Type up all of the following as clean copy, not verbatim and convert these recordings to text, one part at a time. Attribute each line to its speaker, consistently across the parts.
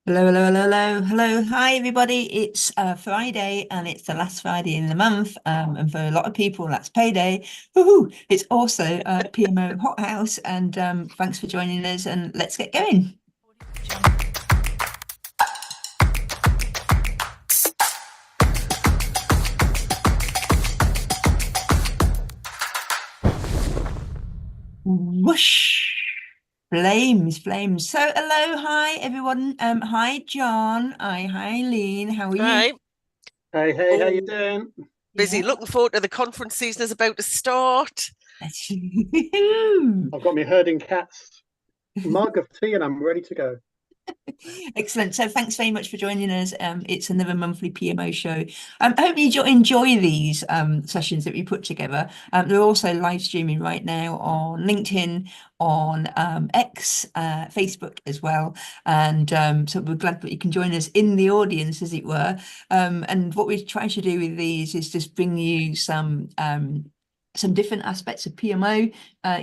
Speaker 1: Hello, hello, hello, hello, hello. Hi, everybody. It's Friday and it's the last Friday in the month. And for a lot of people, that's payday. Woohoo! It's also PMO Hot House. And thanks for joining us. And let's get going. Whoosh! Flames, flames. So, hello, hi, everyone. Hi, John. Hi, Eileen. How are you?
Speaker 2: Right.
Speaker 3: Hey, how you
Speaker 2: Oh,
Speaker 3: doing?
Speaker 1: Yeah.
Speaker 2: busy. Looking forward to the conference season is about to start.
Speaker 3: I've got my herding cats mug of tea and I'm ready to go.
Speaker 1: Excellent. So thanks very much for joining us. It's another monthly PMO show. I hope you enjoy these sessions that we put together. They're also live streaming right now on LinkedIn, on X, Facebook as well. And so we're glad that you can join us in the audience, as it were. And what we try to do with these is just bring you some different aspects of PMO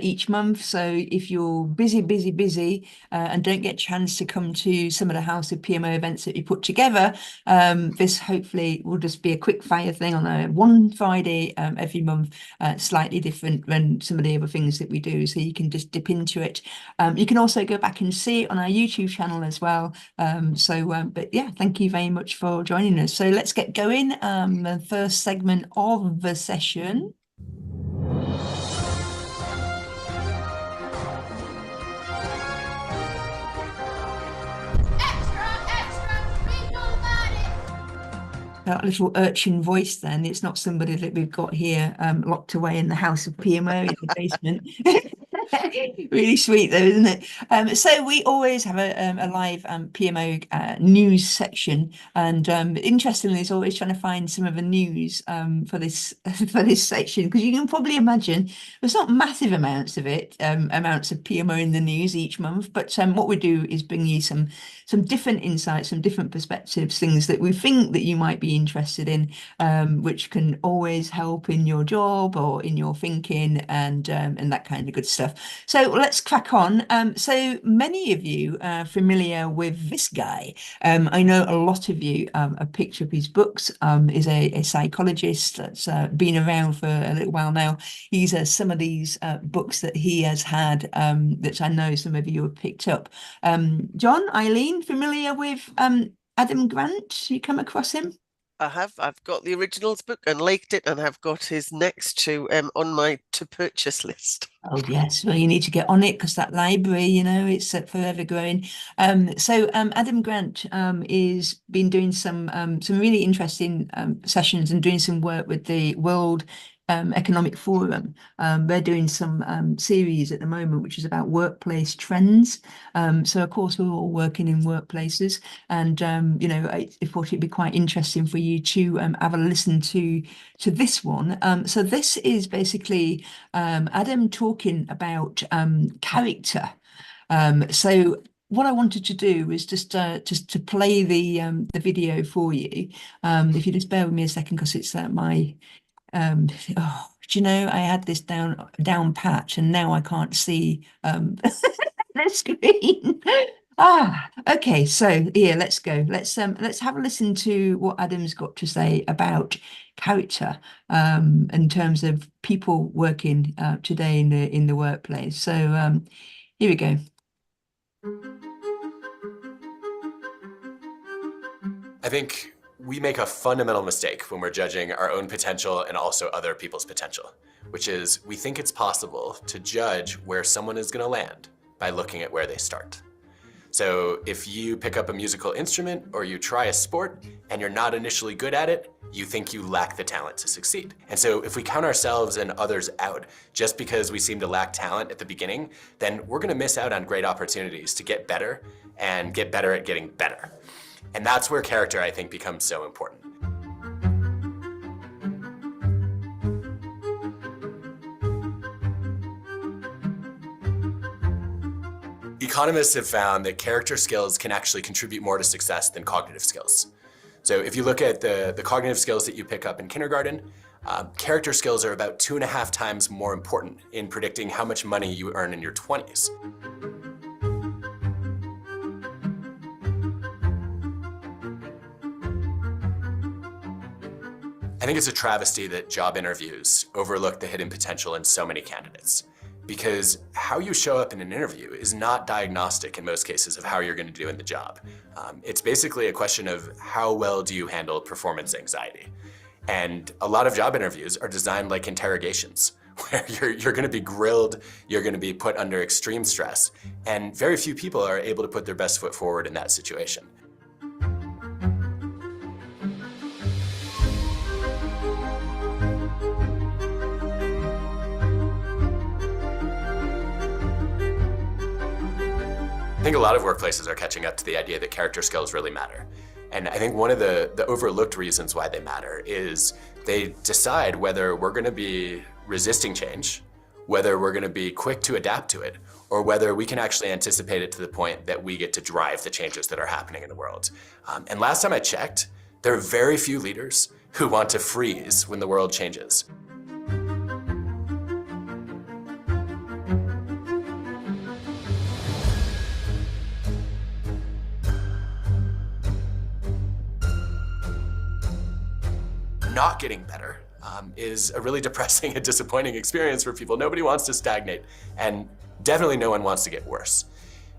Speaker 1: each month. So if you're busy, and don't get a chance to come to some of the House of PMO events that we put together, this hopefully will just be a quick fire thing on a one Friday every month, slightly different than some of the other things that we do. So you can just dip into it. You can also go back and see it on our YouTube channel as well. But yeah, thank you very much for joining us. So let's get going. The first segment of the session. That little urchin voice then, it's not somebody that we've got here locked away in the House of PMO in the basement. Really sweet though, isn't it? So we always have a live PMO news section, and interestingly, it's always trying to find some of the news for this for this section, because you can probably imagine there's not massive amounts of it, amounts of PMO in the news each month, but what we do is bring you some different insights, some different perspectives, things that we think that you might be interested in, which can always help in your job or in your thinking and that kind of good stuff. So let's crack on. So many of you are familiar with this guy. I know a lot of you have picked up his books. Is a psychologist that's been around for a little while now. He's some of these books that he has had that I know some of you have picked up. John, Eileen, familiar with Adam Grant? You come across him?
Speaker 2: I have. I've got the originals book and liked it, and I've got his next to on my to purchase list.
Speaker 1: Oh yes, well you need to get on it because that library, it's forever growing. Adam Grant is been doing some really interesting sessions and doing some work with the World Economic Forum. They're doing some series at the moment, which is about workplace trends. So of course we're all working in workplaces, and I thought it'd be quite interesting for you to have a listen to this one. So this is basically Adam talking about character. So what I wanted to do was just to play the video for you. If you just bear with me a second, because it's my do you know, I had this down patch and now I can't see the screen. Okay, so here, let's go. Let's have a listen to what Adam's got to say about character in terms of people working today in the workplace. So here we go.
Speaker 4: I think we make a fundamental mistake when we're judging our own potential and also other people's potential, which is we think it's possible to judge where someone is going to land by looking at where they start. So if you pick up a musical instrument or you try a sport and you're not initially good at it, you think you lack the talent to succeed. And so if we count ourselves and others out just because we seem to lack talent at the beginning, then we're gonna miss out on great opportunities to get better and get better at getting better. And that's where character, I think, becomes so important. Economists have found that character skills can actually contribute more to success than cognitive skills. So if you look at the cognitive skills that you pick up in kindergarten, character skills are about 2.5 times more important in predicting how much money you earn in your 20s. I think it's a travesty that job interviews overlook the hidden potential in so many candidates. Because how you show up in an interview is not diagnostic in most cases of how you're going to do in the job. It's basically a question of how well do you handle performance anxiety. And a lot of job interviews are designed like interrogations, where you're going to be grilled, you're going to be put under extreme stress, and very few people are able to put their best foot forward in that situation. I think a lot of workplaces are catching up to the idea that character skills really matter. And I think one of the overlooked reasons why they matter is they decide whether we're going to be resisting change, whether we're going to be quick to adapt to it, or whether we can actually anticipate it to the point that we get to drive the changes that are happening in the world. And last time I checked, there are very few leaders who want to freeze when the world changes. Not getting better is a really depressing and disappointing experience for people. Nobody wants to stagnate, and definitely no one wants to get worse.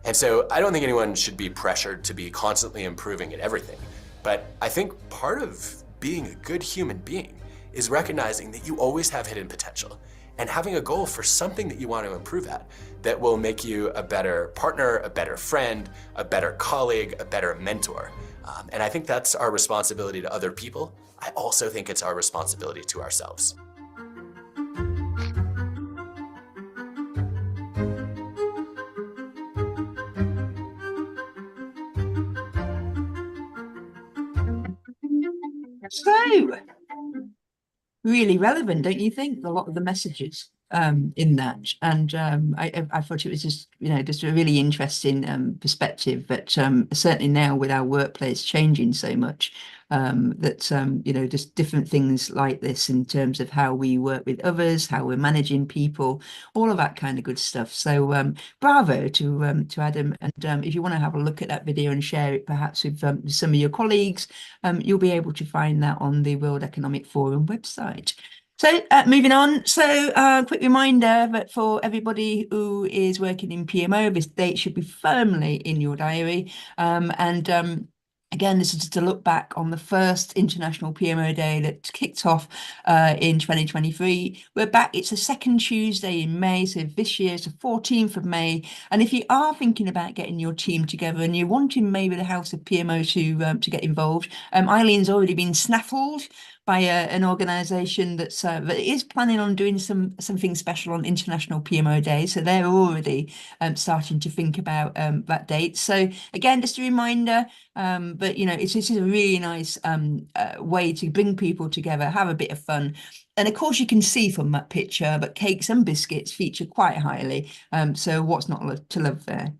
Speaker 4: And so I don't think anyone should be pressured to be constantly improving at everything. But I think part of being a good human being is recognizing that you always have hidden potential and having a goal for something that you want to improve at that will make you a better partner, a better friend, a better colleague, a better mentor. And I think that's our responsibility to other people. I also think it's our responsibility to ourselves.
Speaker 1: So, really relevant, don't you think? A lot of the messages in that, and I thought it was just just a really interesting perspective. But certainly now with our workplace changing so much, that just different things like this in terms of how we work with others, how we're managing people, all of that kind of good stuff. So bravo to Adam, and if you want to have a look at that video and share it perhaps with some of your colleagues, you'll be able to find that on the World Economic Forum website. So moving on, so quick reminder that for everybody who is working in PMO, this date should be firmly in your diary. Again, this is just a look back on the first International PMO Day that kicked off in 2023. We're back, it's the second Tuesday in May, so this year is the 14th of May. And if you are thinking about getting your team together and you're wanting maybe the House of PMO to get involved, Eileen's already been snaffled by an organisation that is planning on doing something special on International PMO Day. So they're already starting to think about that date. So again, just a reminder, but this is a really nice way to bring people together, have a bit of fun. And of course, you can see from that picture, but cakes and biscuits feature quite highly. So what's not to love there?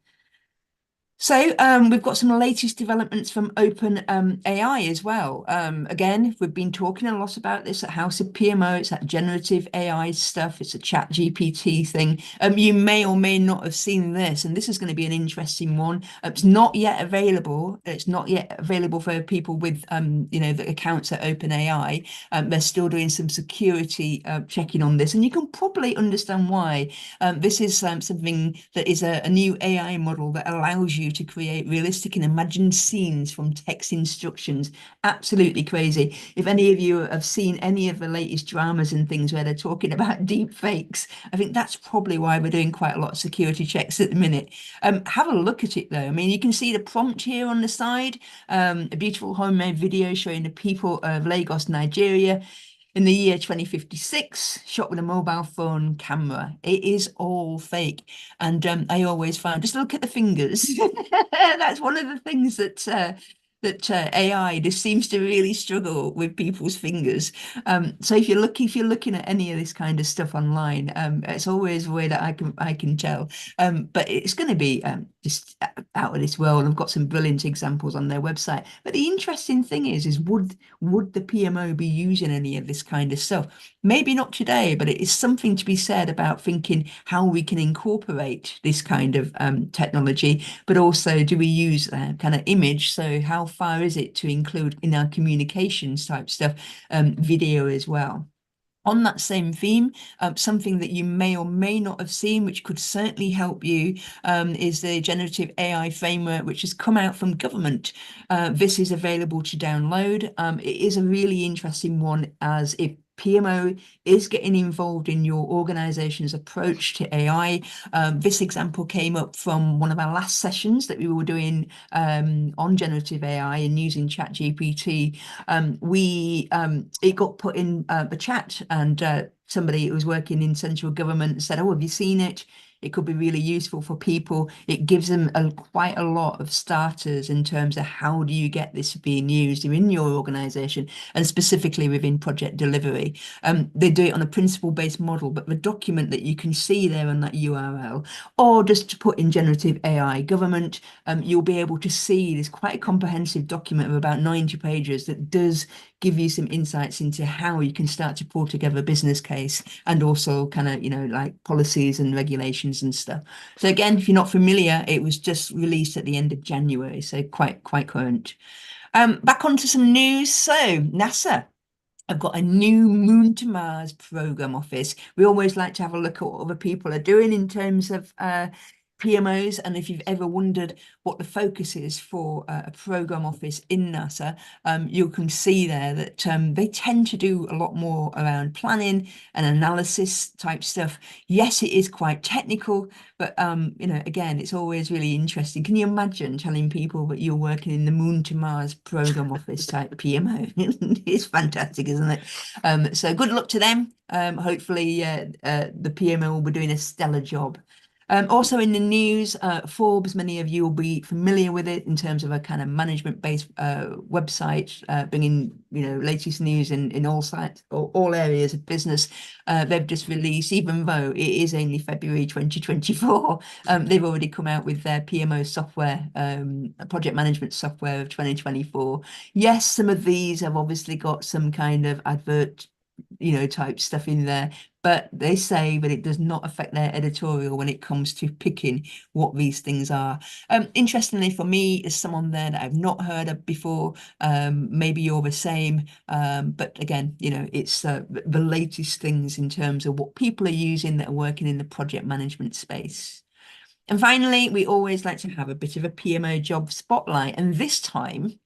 Speaker 1: So we've got some latest developments from Open AI as well. Again, we've been talking a lot about this at House of PMO. It's that generative AI stuff. It's a chat GPT thing. You may or may not have seen this, and this is going to be an interesting one. It's not yet available. It's not yet available for people with, the accounts at Open AI. They're still doing some security checking on this, and you can probably understand why. This is something that is a new AI model that allows you to create realistic and imagined scenes from text instructions. Absolutely crazy. If any of you have seen any of the latest dramas and things where they're talking about deep fakes, I think that's probably why we're doing quite a lot of security checks at the minute. Have a look at it though. I mean, you can see the prompt here on the side, a beautiful homemade video showing the people of Lagos, Nigeria, in the year 2056, shot with a mobile phone camera. It is all fake. And I always find, just look at the fingers. That's one of the things that AI just seems to really struggle with people's fingers. So if you're looking at any of this kind of stuff online, it's always a way that I can tell. But it's going to be just out of this world. I've got some brilliant examples on their website. But the interesting thing is would the PMO be using any of this kind of stuff? Maybe not today, but it is something to be said about thinking how we can incorporate this kind of technology, but also do we use kind of image? So how far is it to include in our communications type stuff, video as well? On that same theme, something that you may or may not have seen, which could certainly help you, is the generative AI framework, which has come out from government. This is available to download. It is a really interesting one, as if PMO is getting involved in your organization's approach to AI. This example came up from one of our last sessions that we were doing on generative AI and using ChatGPT. It got put in the chat, and somebody who was working in central government said, "Oh, have you seen it? It could be really useful for people." It gives them quite a lot of starters in terms of how do you get this being used in your organization, and specifically within project delivery. They do it on a principle-based model, but the document that you can see there on that URL, or just to put in generative AI government, you'll be able to see this quite a comprehensive document of about 90 pages that does give you some insights into how you can start to pull together a business case, and also kind of, like policies and regulations and stuff. So again, if you're not familiar, it was just released at the end of January, so quite current. Back onto some news. So NASA have got a new Moon to Mars program office. We always like to have a look at what other people are doing in terms of PMOs, and if you've ever wondered what the focus is for a program office in NASA, you can see there that they tend to do a lot more around planning and analysis type stuff. Yes, it is quite technical, but again, it's always really interesting. Can you imagine telling people that you're working in the Moon to Mars program office type PMO? It's fantastic, isn't it? So good luck to them. Hopefully the PMO will be doing a stellar job. Also in the news, Forbes, many of you will be familiar with it in terms of a kind of management-based website, bringing latest news in all sites or all areas of business. They've just released, even though it is only February 2024, they've already come out with their PMO software, project management software of 2024. Yes, some of these have obviously got some kind of advert type stuff in there, but they say that it does not affect their editorial when it comes to picking what these things are. Interestingly for me, as someone there that I've not heard of before, maybe you're the same, but again, it's the latest things in terms of what people are using that are working in the project management space. And finally, we always like to have a bit of a PMO job spotlight, and this time,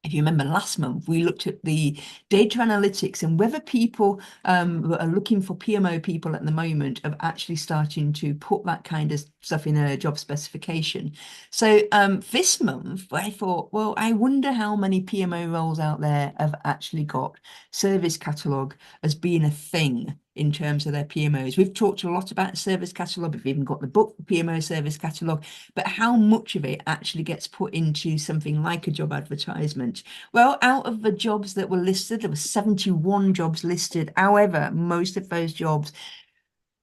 Speaker 1: if you remember last month, we looked at the data analytics and whether people that are looking for PMO people at the moment are actually starting to put that kind of stuff in a job specification. So this month, I thought, well, I wonder how many PMO roles out there have actually got service catalogue as being a thing in terms of their PMOs. We've talked a lot about service catalogue. We've even got the book, PMO Service Catalogue, but how much of it actually gets put into something like a job advertisement? Well, out of the jobs that were listed, there were 71 jobs listed. However, most of those jobs,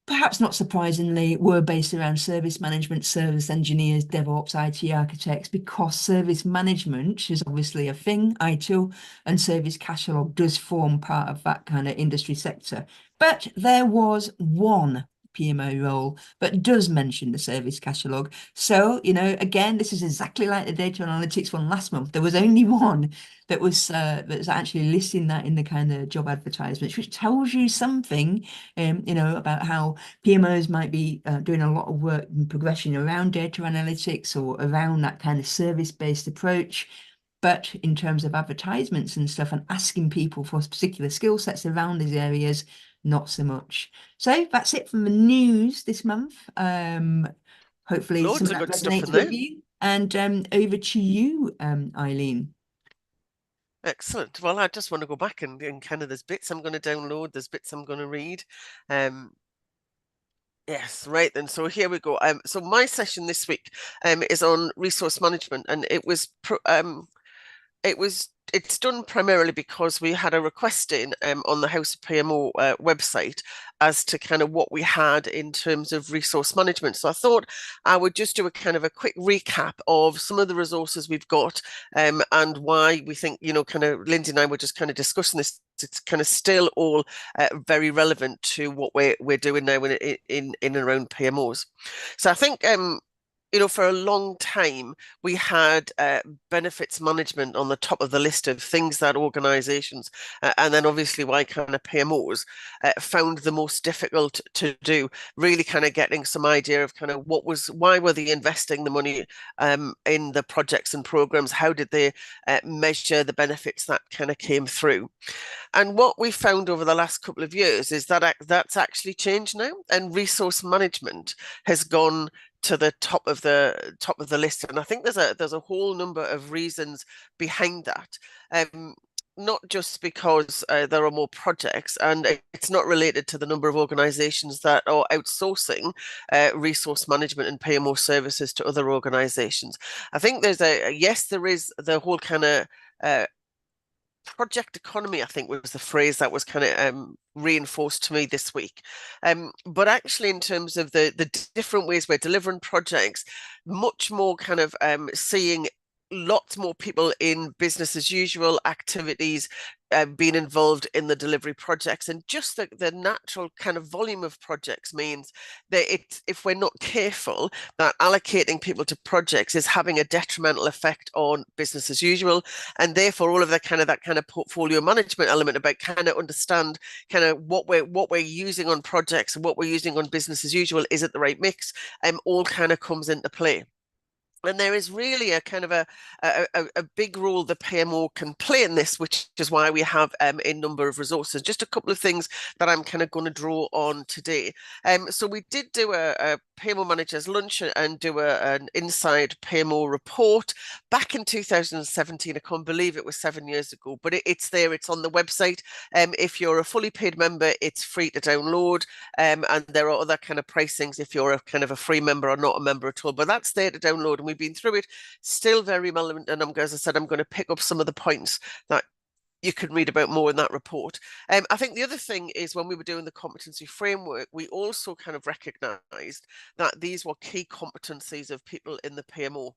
Speaker 1: perhaps not surprisingly, were based around service management, service engineers, DevOps, IT architects, because service management is obviously a thing, ITIL, and service catalogue does form part of that kind of industry sector. But there was one PMO role that does mention the service catalogue. So, again, this is exactly like the data analytics one last month. There was only one that was actually listing that in the kind of job advertisements, which tells you something, about how PMOs might be doing a lot of work in progression around data analytics or around that kind of service-based approach. But in terms of advertisements and stuff and asking people for particular skill sets around these areas, not so much. So that's it from the news this month. Hopefully
Speaker 2: Loads
Speaker 1: some
Speaker 2: of
Speaker 1: of that
Speaker 2: good stuff
Speaker 1: resonates
Speaker 2: in
Speaker 1: with
Speaker 2: there.
Speaker 1: you. And over to you, Eileen.
Speaker 2: Excellent. Well, I just want to go back and kind of, there's bits I'm going to download, there's bits I'm going to read. Yes, right then. So here we go. So my session this week is on resource management, and it was it's done primarily because we had a request in on the HotPMO website as to kind of what we had in terms of resource management. So I thought I would just do a kind of a quick recap of some of the resources we've got, and why we think, kind of Lindsay and I were just kind of discussing this. It's kind of still all very relevant to what we're doing now in and around PMOs. So I think for a long time, we had benefits management on the top of the list of things that organizations, and then obviously why kind of PMOs found the most difficult to do, really kind of getting some idea of kind of why were they investing the money in the projects and programs? How did they measure the benefits that kind of came through? And what we found over the last couple of years is that that's actually changed now, and resource management has gone to the top of the list. And I think there's a whole number of reasons behind that. Not just because there are more projects, and it's not related to the number of organizations that are outsourcing resource management and PMO services to other organizations. I think there is the whole kind of project economy, I think, was the phrase that was kind of reinforced to me this week. But actually, in terms of the different ways we're delivering projects, much more kind of seeing lots more people in business as usual activities being involved in the delivery projects, and just the natural kind of volume of projects means that if we're not careful, that allocating people to projects is having a detrimental effect on business as usual, and therefore all of that kind of portfolio management element about kind of understand kind of what we're using on projects and what we're using on business as usual, is it the right mix, all kind of comes into play. And there is really a kind of a big role the PMO can play in this, which is why we have a number of resources. Just a couple of things that I'm kind of going to draw on today. So we did do a PMO managers lunch and do an inside PMO report back in 2017. I can't believe it was 7 years ago, but it's there. It's on the website. If you're a fully paid member, it's free to download. And there are other kind of pricings if you're a kind of a free member or not a member at all. But that's there to download, and we've been through it, still very relevant. And as I said, I'm going to pick up some of the points that you can read about more in that report. I think the other thing is, when we were doing the competency framework, we also kind of recognized that these were key competencies of people in the PMO.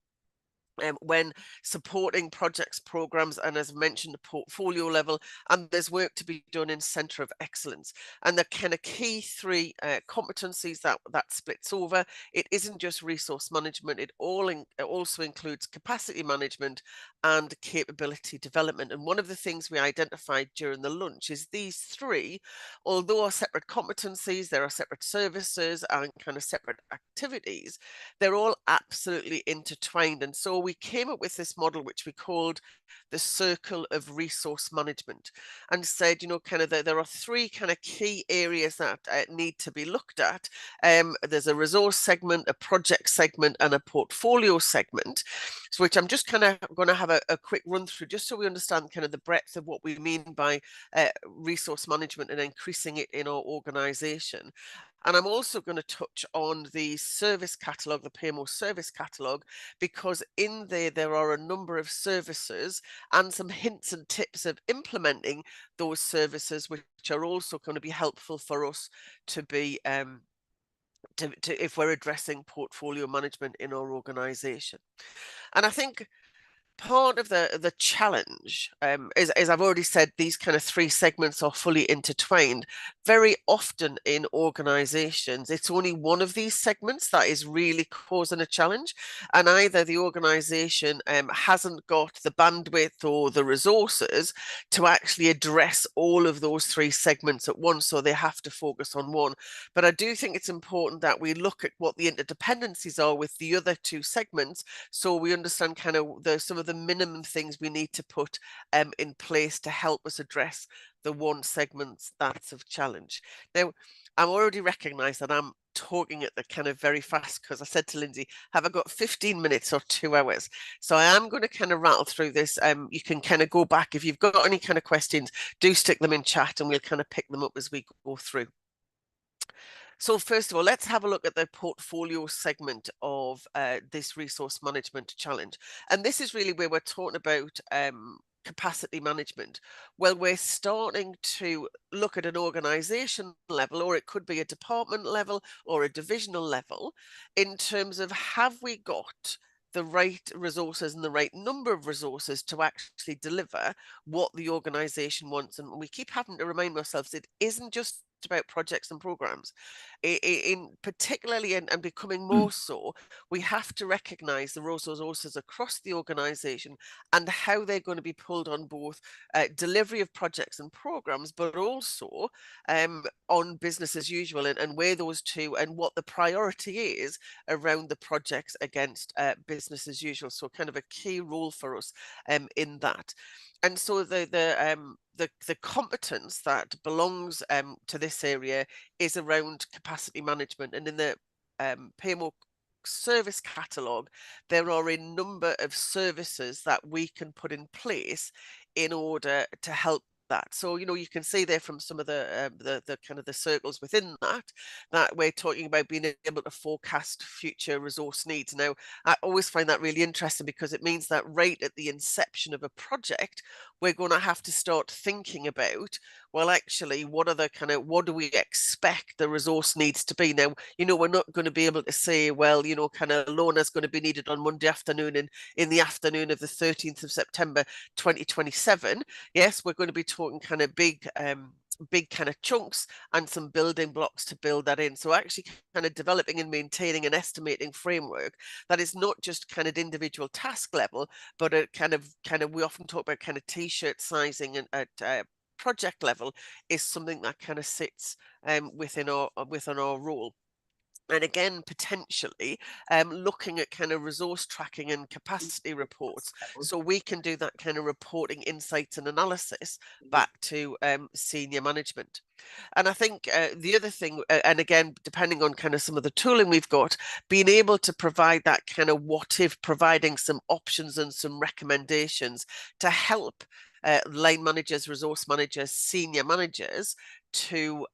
Speaker 2: When supporting projects, programs, and as mentioned, the portfolio level, and there's work to be done in centre of excellence. And the kind of key three competencies that splits over, it isn't just resource management, it also includes capacity management and capability development. And one of the things we identified during the lunch is these three, although are separate competencies, there are separate services and kind of separate activities, they're all absolutely intertwined. And so we came up with this model, which we called the circle of resource management, and said, kind of there are three kind of key areas that need to be looked at. There's a resource segment, a project segment, and a portfolio segment, so which I'm just kind of going to have a quick run through, just so we understand kind of the breadth of what we mean by resource management and increasing it in our organization. And I'm also going to touch on the service catalogue, the PMO service catalogue, because in there are a number of services and some hints and tips of implementing those services, which are also going to be helpful for us to be if we're addressing portfolio management in our organization. And I think part of the challenge is, as I've already said, these kind of three segments are fully intertwined. Very often in organizations, it's only one of these segments that is really causing a challenge, and either the organization hasn't got the bandwidth or the resources to actually address all of those three segments at once, so they have to focus on one. But I do think it's important that we look at what the interdependencies are with the other two segments, so we understand kind of some of the minimum things we need to put in place to help us address the one segment that's of challenge. Now, I already recognize that I'm talking at the kind of very fast, because I said to Lindsay, have I got 15 minutes or 2 hours? So I am going to kind of rattle through this. You can kind of go back. If you've got any kind of questions, do stick them in chat and we'll kind of pick them up as we go through. So first of all, let's have a look at the portfolio segment of this resource management challenge. And this is really where we're talking about capacity management? Well, we're starting to look at an organization level, or it could be a department level or a divisional level, in terms of, have we got the right resources and the right number of resources to actually deliver what the organization wants? And we keep having to remind ourselves it isn't just about projects and programs. In particularly, and becoming more so, we have to recognize the resources across the organization and how they're going to be pulled on both delivery of projects and programs, but also on business as usual, and where those two, and what the priority is around the projects against business as usual. So kind of a key role for us in that. And so the competence that belongs to this area is around capacity management. And in the PMO service catalogue, there are a number of services that we can put in place in order to help that. So, you know, you can see there from some of the kind of the circles within that we're talking about being able to forecast future resource needs. Now, I always find that really interesting, because it means that right at the inception of a project, we're going to have to start thinking about, well, actually, what do we expect the resource needs to be? Now, you know, we're not going to be able to say, well, you know, kind of Lona's going to be needed on Monday afternoon in the afternoon of the 13th of September 2027. Yes, we're going to be talking kind of big kind of chunks and some building blocks to build that in. So actually kind of developing and maintaining an estimating framework that is not just kind of individual task level, but a kind of we often talk about kind of t-shirt sizing and at project level, is something that kind of sits within our role. And again, potentially looking at kind of resource tracking and capacity reports, so we can do that kind of reporting, insights and analysis back to senior management. And I think the other thing, and again, depending on kind of some of the tooling we've got, being able to provide that kind of what if, providing some options and some recommendations to help line managers, resource managers, senior managers to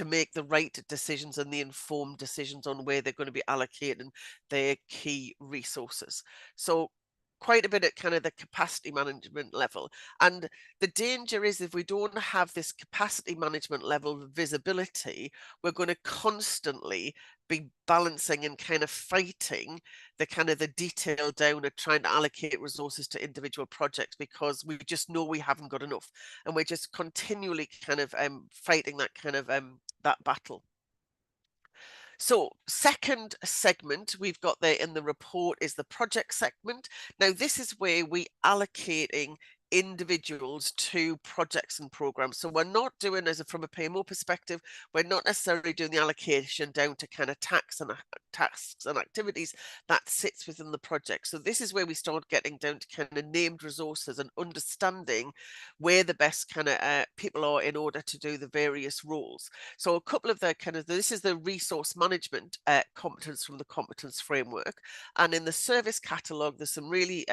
Speaker 2: make the right decisions and the informed decisions on where they're going to be allocating their key resources. So quite a bit at kind of the capacity management level. And the danger is, if we don't have this capacity management level visibility, we're going to constantly be balancing and kind of fighting the kind of the detail down and trying to allocate resources to individual projects, because we just know we haven't got enough, and we're just continually kind of fighting that kind of that battle. So second segment we've got there in the report is the project segment. Now, this is where we allocating individuals to projects and programs. So we're not doing, from a PMO perspective, we're not necessarily doing the allocation down to kind of tasks and activities that sits within the project. So this is where we start getting down to kind of named resources and understanding where the best kind of people are in order to do the various roles. So a couple of the kind of, this is the resource management competence from the competence framework. And in the service catalogue, there's some really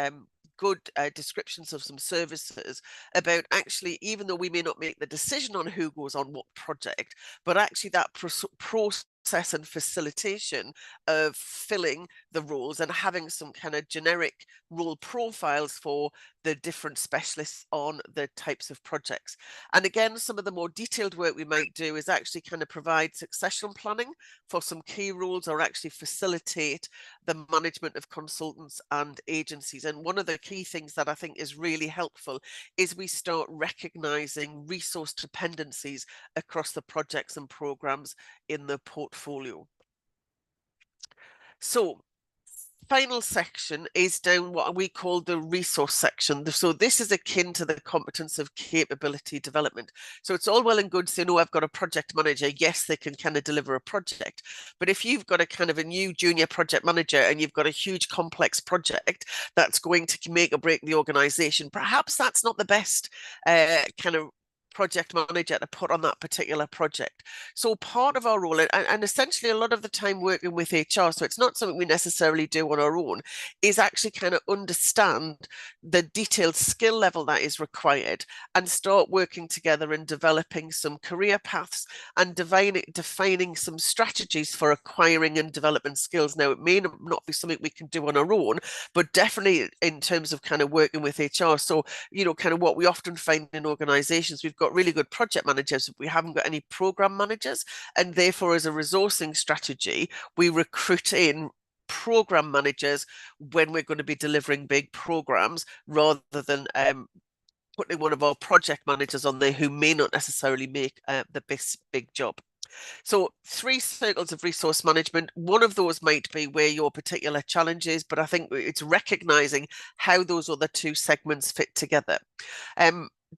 Speaker 2: good descriptions of some services about, actually, even though we may not make the decision on who goes on what project, but actually that process and facilitation of filling the roles and having some kind of generic role profiles for the different specialists on the types of projects. And again, some of the more detailed work we might do is actually kind of provide succession planning for some key roles, or actually facilitate the management of consultants and agencies. And one of the key things that I think is really helpful is we start recognizing resource dependencies across the projects and programs in the portfolio. So final section is down what we call the resource section. So this is akin to the competence of capability development. So it's all well and good saying, oh, I've got a project manager. Yes, they can kind of deliver a project. But if you've got a kind of a new junior project manager and you've got a huge complex project that's going to make or break the organization, perhaps that's not the best kind of project manager to put on that particular project. So part of our role, and essentially a lot of the time working with HR, so it's not something we necessarily do on our own, is actually kind of understand the detailed skill level that is required and start working together and developing some career paths and defining some strategies for acquiring and developing skills. Now, it may not be something we can do on our own, but definitely in terms of kind of working with HR. So, you know, kind of what we often find in organizations, we've got really good project managers, but we haven't got any program managers. And therefore, as a resourcing strategy, we recruit in program managers when we're going to be delivering big programs, rather than putting one of our project managers on there who may not necessarily make the big job. So 3 circles of resource management. One of those might be where your particular challenge is, but I think it's recognizing how those other 2 segments fit together.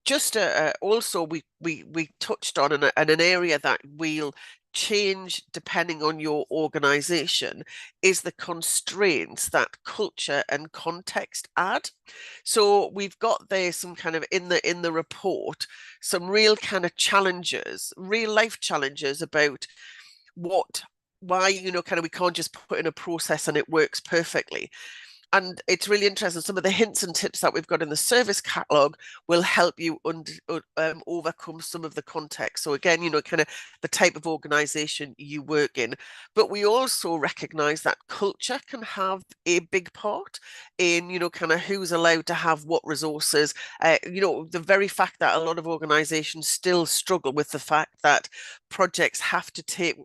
Speaker 2: Just also, we touched on an area that we'll change depending on your organization is the constraints that culture and context add. So we've got there some kind of in the report some real kind of challenges, real life challenges about why, you know, kind of we can't just put in a process and it works perfectly. And it's really interesting. Some of the hints and tips that we've got in the service catalog will help you overcome some of the context. So again, you know, kind of the type of organization you work in. But we also recognize that culture can have a big part in, you know, kind of who's allowed to have what resources. You know, the very fact that a lot of organizations still struggle with the fact that projects have to take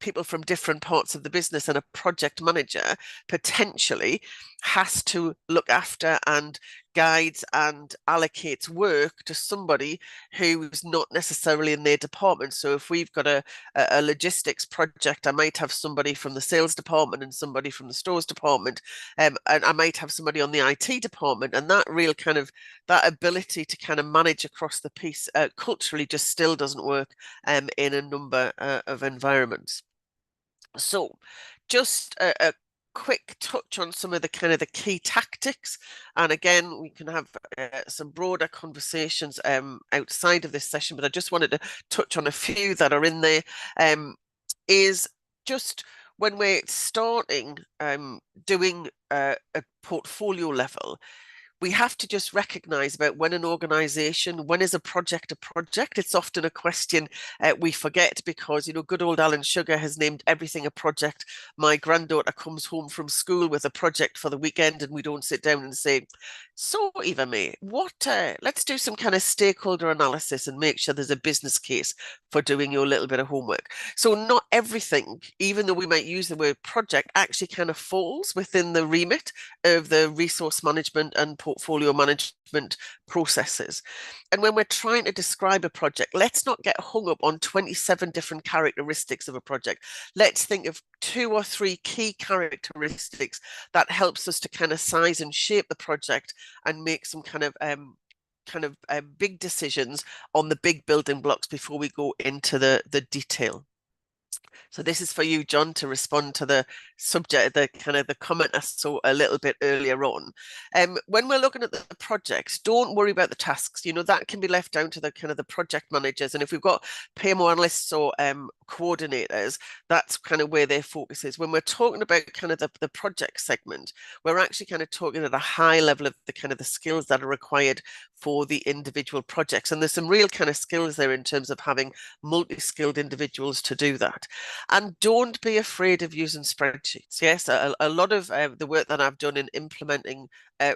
Speaker 2: people from different parts of the business, and a project manager potentially has to look after and guides and allocates work to somebody who's not necessarily in their department. So if we've got a logistics project, I might have somebody from the sales department and somebody from the stores department, and I might have somebody on the IT department, and that real kind of that ability to kind of manage across the piece culturally just still doesn't work in a number of environments. So just a quick touch on some of the kind of the key tactics, and again we can have some broader conversations outside of this session, but I just wanted to touch on a few that are in there. Is just when we're starting doing a portfolio level, we have to just recognize about when an organization, when is a project? It's often a question we forget, because, you know, good old Alan Sugar has named everything a project. My granddaughter comes home from school with a project for the weekend, and we don't sit down and say, so Eva May, let's do some kind of stakeholder analysis and make sure there's a business case for doing your little bit of homework. So not everything, even though we might use the word project, actually kind of falls within the remit of the resource management and portfolio management processes. And when we're trying to describe a project, let's not get hung up on 27 different characteristics of a project. Let's think of 2 or 3 key characteristics that helps us to kind of size and shape the project and make some kind of big decisions on the big building blocks before we go into the detail. So this is for you, John, to respond to the subject, the kind of the comment I saw a little bit earlier on. When we're looking at the projects, don't worry about the tasks. You know, that can be left down to the kind of the project managers. And if we've got PMO analysts or coordinators, that's kind of where their focus is. When we're talking about kind of the project segment, we're actually kind of talking at a high level of the kind of the skills that are required for the individual projects. And there's some real kind of skills there in terms of having multi-skilled individuals to do that. And don't be afraid of using spreadsheets. Yes, a lot of the work that I've done in implementing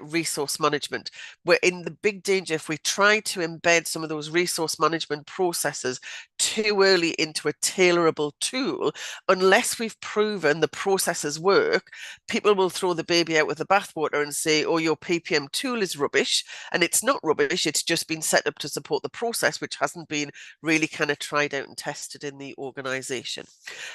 Speaker 2: resource management, we're in the big danger if we try to embed some of those resource management processes too early into a tailorable tool. Unless we've proven the processes work, people will throw the baby out with the bathwater and say, oh, your PPM tool is rubbish. And it's not rubbish, it's just been set up to support the process, which hasn't been really kind of tried out and tested in the organization.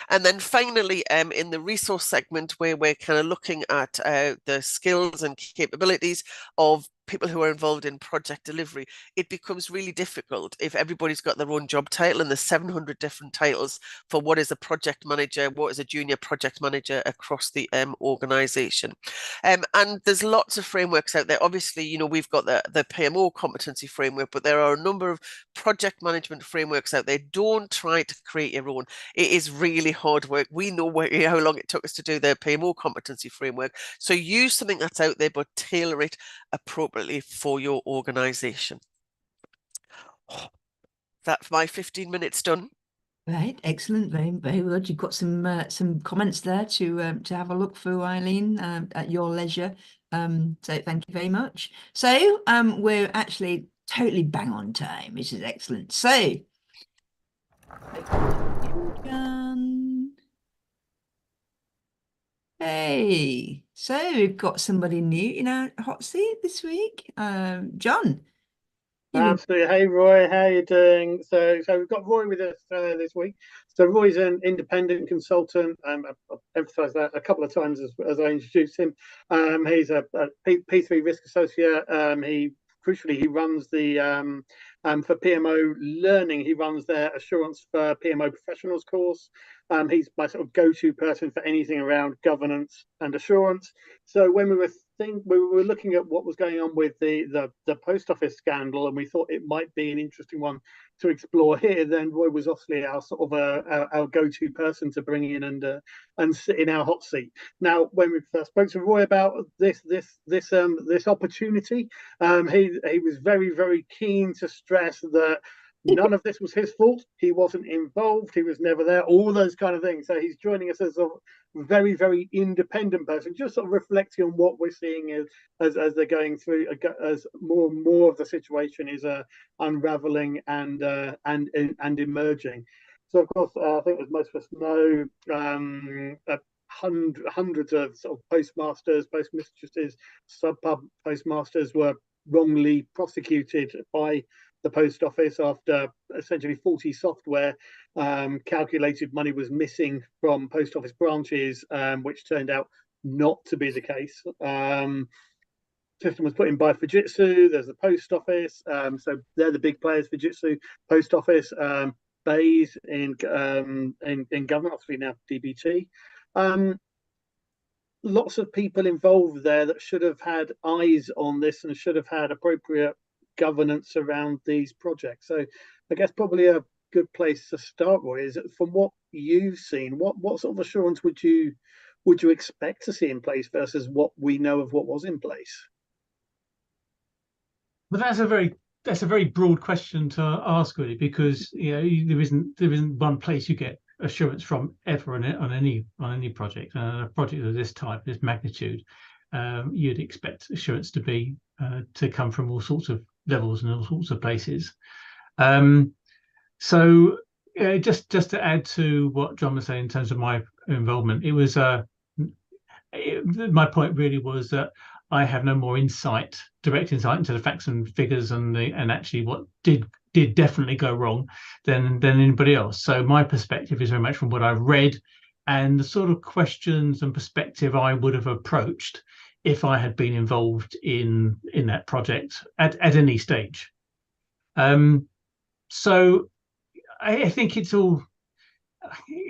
Speaker 2: And then finally, in the resource segment, where we're kind of looking at the skills and capabilities of people who are involved in project delivery, it becomes really difficult if everybody's got their own job title and there's 700 different titles for what is a project manager, what is a junior project manager across the organization. And there's lots of frameworks out there. Obviously, you know, we've got the PMO competency framework, but there are a number of project management frameworks out there. Don't try to create your own. It is really hard work. We know how long it took us to do the PMO competency framework. So use something that's out there, but tailor it appropriately for your organization. That's my 15 minutes done.
Speaker 1: Right, excellent, very, very good. You've got some comments there to have a look through, Eileen, at your leisure. So thank you very much. So we're actually totally bang on time, which is excellent. So hey, so we've got somebody new in our hot seat this week. John.
Speaker 3: Absolutely. Hey, Roy, how you doing? So we've got Roy with us this week. So Roy's an independent consultant. I've emphasised that a couple of times as I introduced him. He's a P3 risk associate. Crucially, he runs the for PMO learning. He runs their assurance for PMO professionals course. He's my sort of go-to person for anything around governance and assurance. So when we were looking at what was going on with the post office scandal, and we thought it might be an interesting one to explore here, then Roy was obviously our sort of our go-to person to bring in and sit in our hot seat. Now, when we first spoke to Roy about this opportunity, he was very, very keen to stress that none of this was his fault. He wasn't involved. He was never there. All those kind of things. So he's joining us as a very, very independent person, just sort of reflecting on what we're seeing as they're going through, as more and more of the situation is unraveling and emerging. So of course, I think as most of us know, hundreds of sort of postmasters, postmistresses, sub-pub postmasters were wrongly prosecuted by the post office after essentially faulty software calculated money was missing from post office branches, which turned out not to be the case. System was put in by Fujitsu. There's the post office, so they're the big players: Fujitsu, post office, Bays in government, obviously now DBT. Lots of people involved there that should have had eyes on this and should have had appropriate governance around these projects. So I guess probably a good place to start, Roy, is from what you've seen, what sort of assurance would you expect to see in place versus what we know of what was in place?
Speaker 5: Well, that's a very broad question to ask, really, because there isn't one place you get assurance from ever on any project. A project of this type, this magnitude, you'd expect assurance to come from all sorts of levels and all sorts of places. So just to add to what John was saying in terms of my involvement, it was my point really was that I have no more direct insight into the facts and figures and actually what did definitely go wrong than anybody else. So my perspective is very much from what I've read and the sort of questions and perspective I would have approached if I had been involved in that project at any stage. So I think it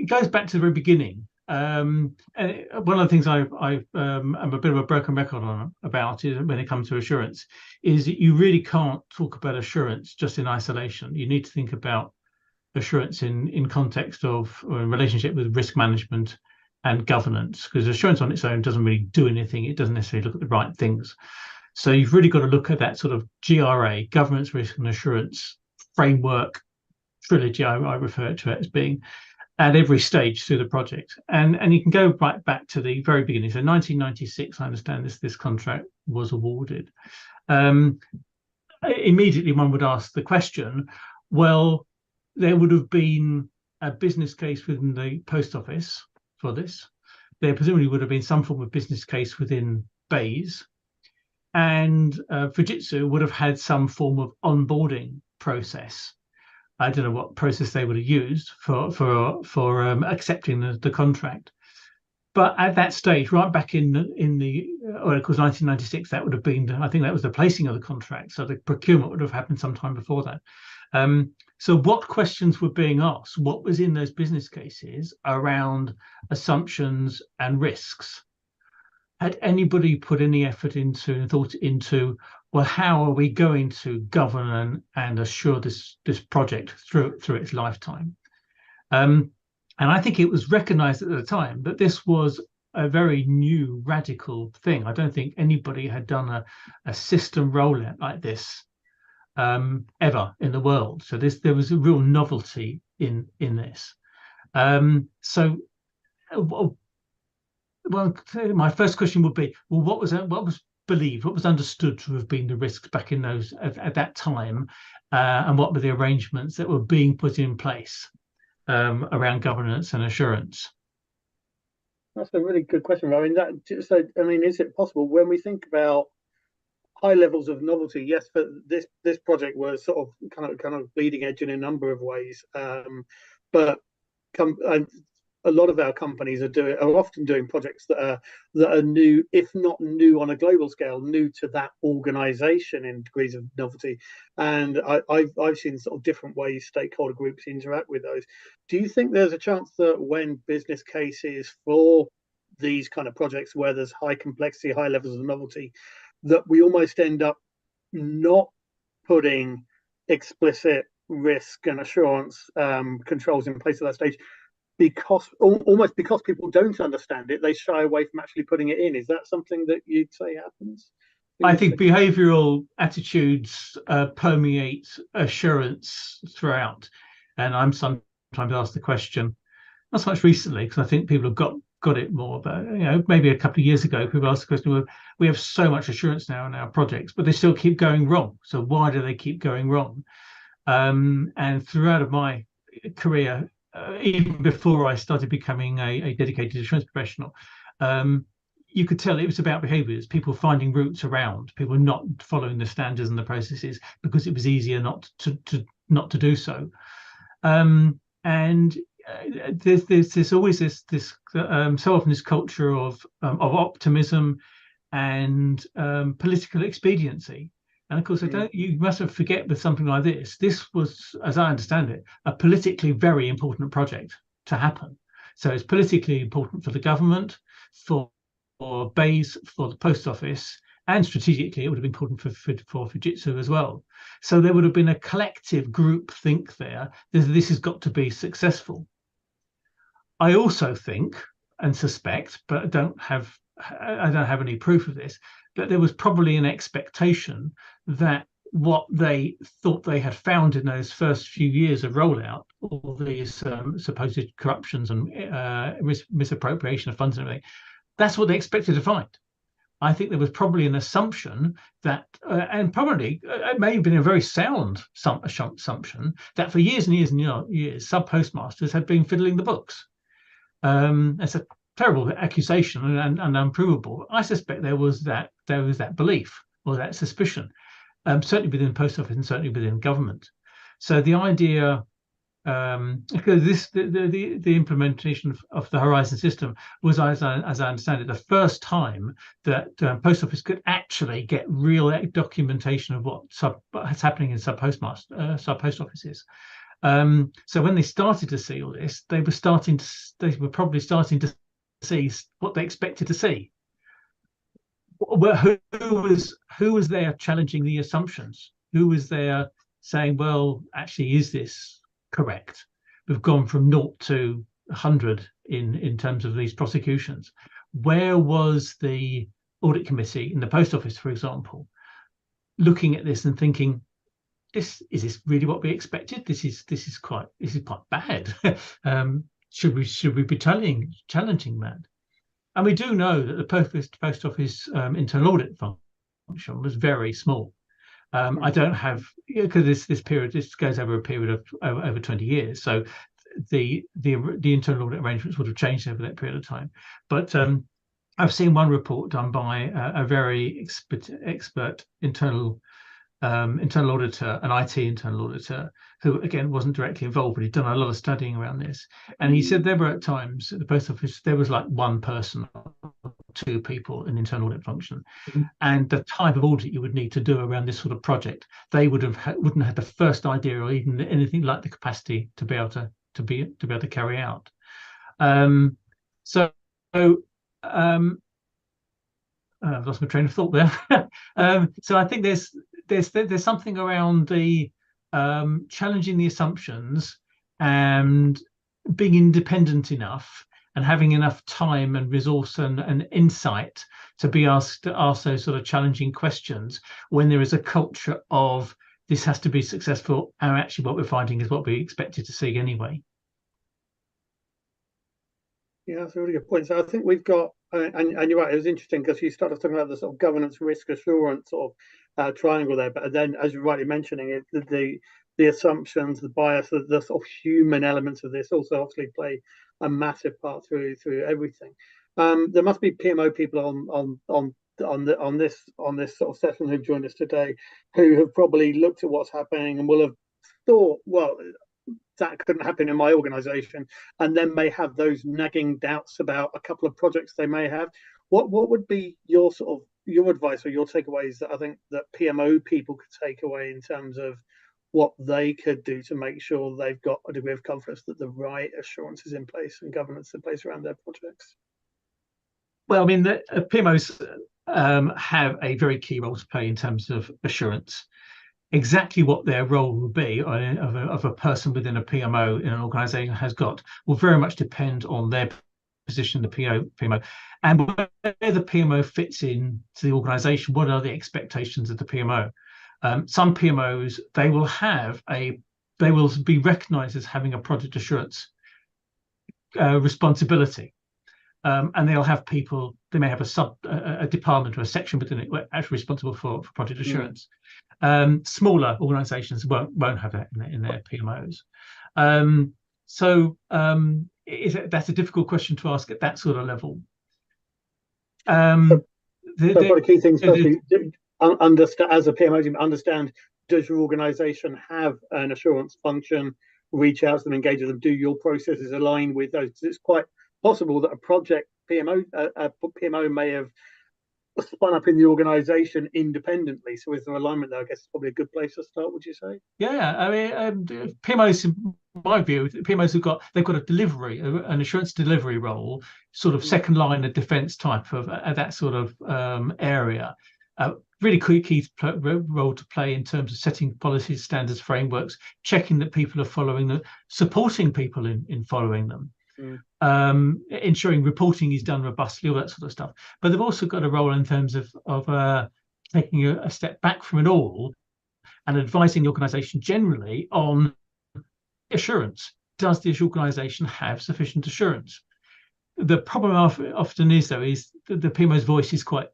Speaker 5: goes back to the very beginning. And one of the things I'm a bit of a broken record about is when it comes to assurance is that you really can't talk about assurance just in isolation. You need to think about assurance in context of or in relationship with risk management and governance, because assurance on its own doesn't really do anything. It doesn't necessarily look at the right things. So you've really got to look at that sort of GRA, governance, risk and assurance framework trilogy, I refer to it as being, at every stage through the project. And you can go right back to the very beginning. So 1996, I understand this contract was awarded. Immediately one would ask the question, well, there would have been a business case within the post office for this. There presumably would have been some form of business case within Bays, and Fujitsu would have had some form of onboarding process. I don't know what process they would have used for accepting the contract. But at that stage, right back in the well, of course, 1996, that would have been, I think that was the placing of the contract. So the procurement would have happened sometime before that. So what questions were being asked? What was in those business cases around assumptions and risks? Had anybody put any effort into and thought into, well, how are we going to govern and assure this project through its lifetime? And I think it was recognized at the time that this was a very new, radical thing. I don't think anybody had done a system rollout like this ever in the world. So there was a real novelty in this. So, well, my first question would be, well, what was believed, what was understood to have been the risks back in those at that time, and what were the arrangements that were being put in place around governance and assurance?
Speaker 3: That's a really good question. I mean, is it possible when we think about high levels of novelty? Yes, but this project was sort of kind of bleeding edge in a number of ways. But a lot of our companies are often doing projects that are new, if not new on a global scale, new to that organization in degrees of novelty. And I've seen sort of different ways stakeholder groups interact with those. Do you think there's a chance that when business cases for these kind of projects where there's high complexity, high levels of novelty, that we almost end up not putting explicit risk and assurance controls in place at that stage, because people don't understand it, they shy away from actually putting it in? Is that something that you'd say happens?
Speaker 5: I think behavioural attitudes permeate assurance throughout, and I'm sometimes asked the question, not so much recently, because I think people have got it more, but maybe a couple of years ago, people asked the question, well, we have so much assurance now in our projects, but they still keep going wrong. So why do they keep going wrong? And throughout my career, even before I started becoming a dedicated assurance professional, you could tell it was about behaviours, people finding routes around, people not following the standards and the processes because it was easier not to do so. And there's always this so often this culture of optimism and political expediency. And of course, you mustn't forget with something like this was, as I understand it, a politically very important project to happen. So it's politically important for the government, for BEIS, for the post office, and strategically it would have been important for Fujitsu as well. So there would have been a collective group think there. This has got to be successful. I also think and suspect, but I don't have any proof of this, that there was probably an expectation that what they thought they had found in those first few years of rollout, all these supposed corruptions and misappropriation of funds and everything, that's what they expected to find. I think there was probably an assumption that, and probably it may have been a very sound assumption, that for years and years and years, sub-postmasters had been fiddling the books. It's a terrible accusation and unprovable. I suspect there was that belief or that suspicion, certainly within the post office and certainly within government. So the idea, because the implementation of the Horizon system was, as I understand it, the first time that post office could actually get real documentation of what's happening in sub post offices. So when they started to see all this, they were probably starting to see what they expected to see. Who was there challenging the assumptions? Who was there saying, well, actually, is this correct? We've gone from 0 to 100 in terms of these prosecutions. Where was the audit committee in the post office, for example, looking at this and thinking, is this really what we expected? This is quite bad. Should we be challenging that? And we do know that the post office internal audit function was very small. I don't have, because this goes over a period of over 20 years. So the internal audit arrangements would have changed over that period of time. But I've seen one report done by a very expert internal internal auditor, an IT internal auditor, who again wasn't directly involved, but he'd done a lot of studying around this. And he said there were at times at the post office there was like one person, two people in the internal audit function, and the type of audit you would need to do around this sort of project, they wouldn't have had the first idea or even anything like the capacity to be able to carry out. I've lost my train of thought there. So I think there's something around the challenging the assumptions and being independent enough and having enough time and resource and insight to be asked to ask those sort of challenging questions when there is a culture of this has to be successful, and actually what we're finding is what we expected to see anyway.
Speaker 3: Yeah, that's a really good point. So I think we've got, and you're right, it was interesting because you started talking about the sort of governance, risk, assurance sort of triangle there. But then, as you're rightly mentioning, the assumptions, the bias, the sort of human elements of this also obviously play a massive part through everything. There must be PMO people on this sort of session who've joined us today who have probably looked at what's happening and will have thought, well, that couldn't happen in my organization, and then may have those nagging doubts about a couple of projects they may have. What would be your sort of your advice or your takeaways that I think that PMO people could take away in terms of what they could do to make sure they've got a degree of confidence that the right assurance is in place and governance in place around their projects?
Speaker 5: Well, I mean, the PMOs have a very key role to play in terms of assurance. Exactly what their role will be of a person within a PMO in an organisation has got will very much depend on their position, the PMO, and where the PMO fits in to the organisation. What are the expectations of the PMO? Some PMOs, they will be recognised as having a project assurance responsibility. And they'll have people, they may have a department or a section within it actually responsible for project assurance. Smaller organizations won't have that in their PMOs. That's a difficult question to ask at that sort of level. One
Speaker 3: of the key things understand as a PMO, understand, does your organization have an assurance function? Reach out to them, engage with them. Do your processes align with those? It's quite possible that a project PMO may have spun up in the organization independently. So is there alignment there? I guess it's probably a good place to start, would you say?
Speaker 5: Yeah, I mean, PMOs, in my view, PMOs they've got a delivery, an assurance delivery role, sort of second line of defense type of that sort of area. Really key role to play in terms of setting policies, standards, frameworks, checking that people are following them, supporting people in following them. Ensuring reporting is done robustly, all that sort of stuff. But they've also got a role in terms of taking a step back from it all and advising the organisation generally on assurance. Does this organisation have sufficient assurance? The problem often is, though, is that the PMO's voice is quite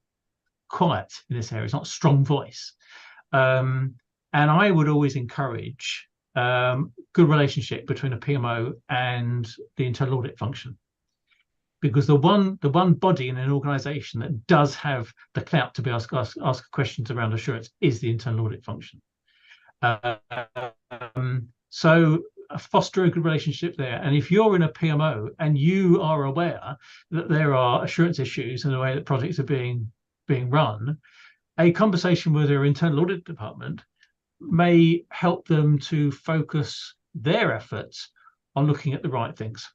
Speaker 5: quiet in this area. It's not a strong voice. And I would always encourage good relationship between a PMO and the internal audit function, because the one body in an organisation that does have the clout to be ask questions around assurance is the internal audit function. So foster a good relationship there. And if you're in a PMO and you are aware that there are assurance issues in the way that projects are being run, a conversation with their internal audit department may help them to focus their efforts on looking at the right things.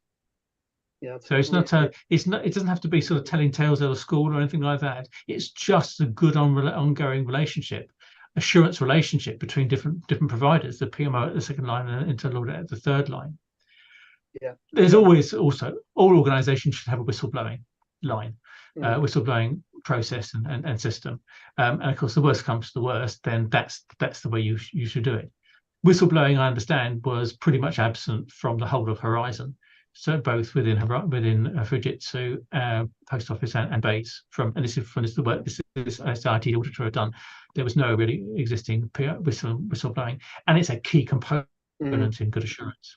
Speaker 5: Yeah. So it doesn't have to be sort of telling tales out of school or anything like that. It's just a good ongoing relationship, assurance relationship between different providers, the PMO at the second line and internal audit at the third line. Yeah. There's always also, all organizations should have a whistleblowing line. Whistleblowing process and system, and of course the worst comes to the worst, then that's the way you should do it. Whistleblowing, I understand, was pretty much absent from the whole of Horizon, so both within Fujitsu, Post Office and Base. This is the work this IT auditor have done. There was no really existing whistleblowing, and it's a key component in good assurance.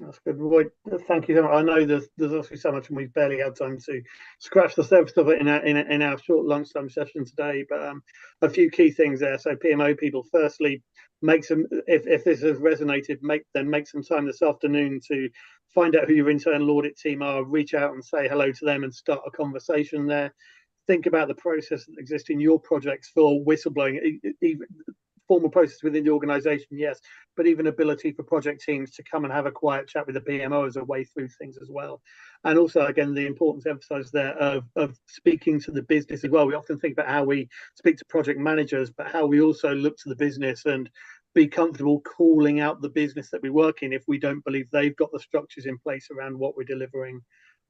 Speaker 3: That's good, Roy. Thank you so much. I know there's obviously so much, and we've barely had time to scratch the surface of it in our short lunchtime session today. But a few key things there. So PMO people, firstly, make some if this has resonated, make some time this afternoon to find out who your internal audit team are, reach out and say hello to them, and start a conversation there. Think about the process that exists in your projects for whistleblowing, even formal process within the organization, yes, but even ability for project teams to come and have a quiet chat with the PMO as a way through things as well. And also, again, the importance emphasized there of speaking to the business as well. We often think about how we speak to project managers, but how we also look to the business and be comfortable calling out the business that we work in if we don't believe they've got the structures in place around what we're delivering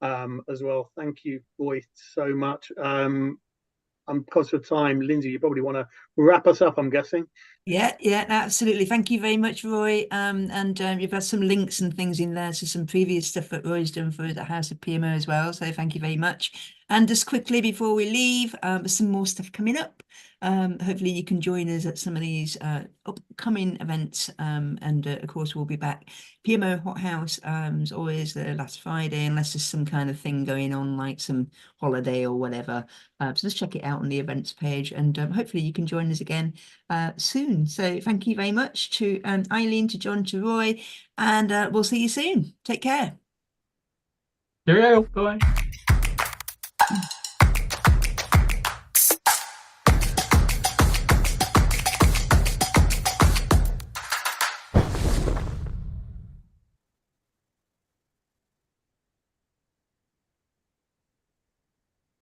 Speaker 3: as well. Thank you, Roy, so much. I'm conscious of time. Lindsay, you probably want to wrap us up, I'm guessing.
Speaker 1: Yeah, absolutely. Thank you very much, Roy. And you've got some links and things in there to some previous stuff that Roy's done for the House of PMO as well. So thank you very much. And just quickly before we leave, there's some more stuff coming up. Hopefully you can join us at some of these upcoming events. And of course, we'll be back. PMO HotHouse is always the last Friday, unless there's some kind of thing going on, like some holiday or whatever. So just check it out on the events page, and hopefully you can join us again soon. So thank you very much to Eileen, to John, to Roy, and we'll see you soon. Take care.
Speaker 5: Cheerio. Bye.